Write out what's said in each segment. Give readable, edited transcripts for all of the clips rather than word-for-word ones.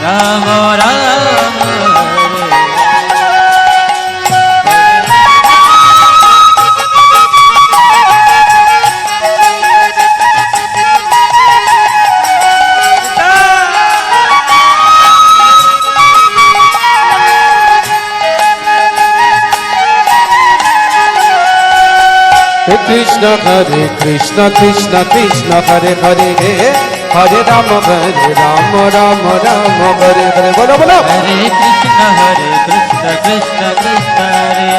Ram Ram Krishna Hare Krishna Krishna Krishna Hare Hare Hare Rama Hare Rama Rama Rama Hare Hare Bolo bolo Hare Krishna Krishna Krishna Hare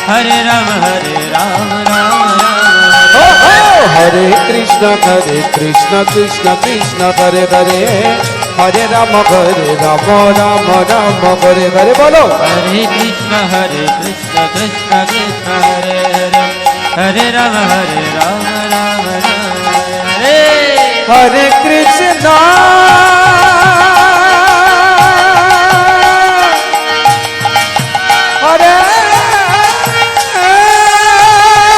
Hare Hare Rama Rama Rama Hare Krishna Krishna Krishna Hare Hare Hare Rama Rama Rama Hare Hare Bolo Hare Krishna Krishna Krishna Hare Hare Hare Rama Rama Hare Hare Krishna Hare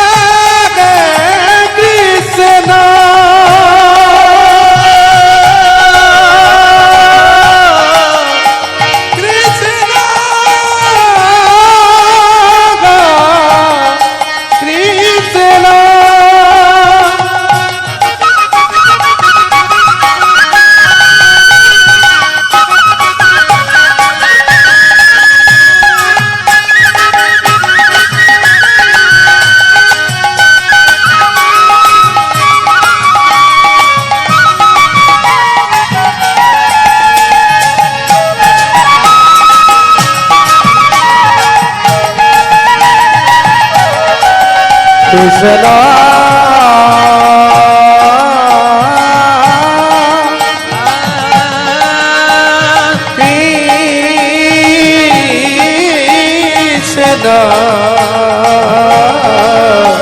Krishna Krishna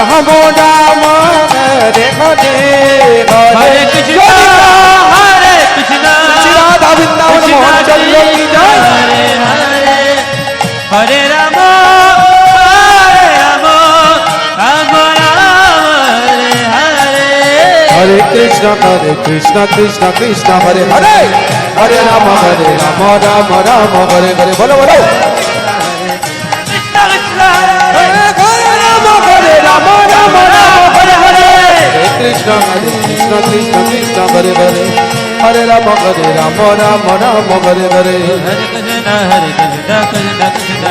Rama Rama Hare Hare Hare Krishna Hare Krishna Radha Vrindavan Mohan Chandra ki jai Hare Rama Rama Rama Hare Hare Hare Krishna Krishna Krishna Hare Hare Hare Rama Rama Rama Hare Hare Bolo bolo Krishna Krishna Krishna Hare Hare Hare Rama Rama Rama Hare Hare Hare Krishna Krishna Krishna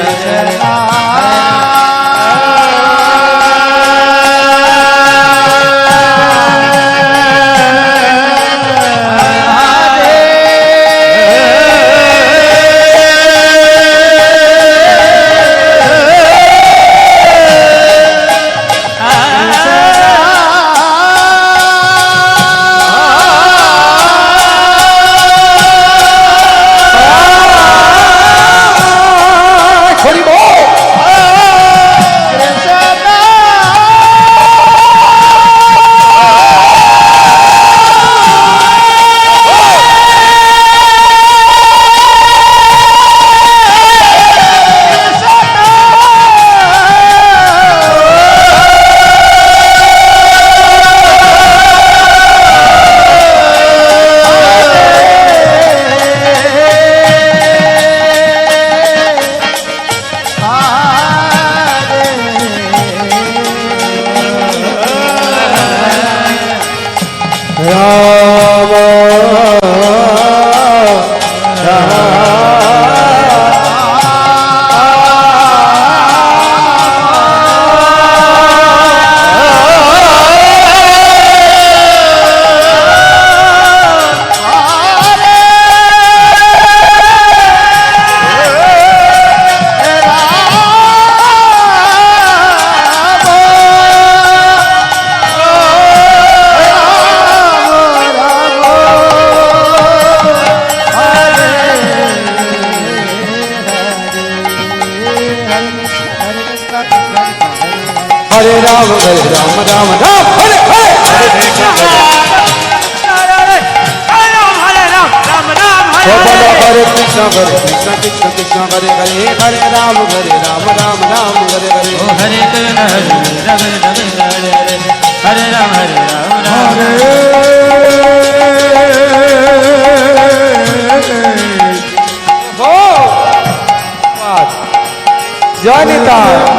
Krishna হরে কৃষ্ণ কৃষ্ণ কৃষ্ণ হরে হরে হরে রাম রাম রাম হরে হরে ओ हरे कृष्ण हरे कृष्ण हरे हरे हरे राम राम हो जय निताय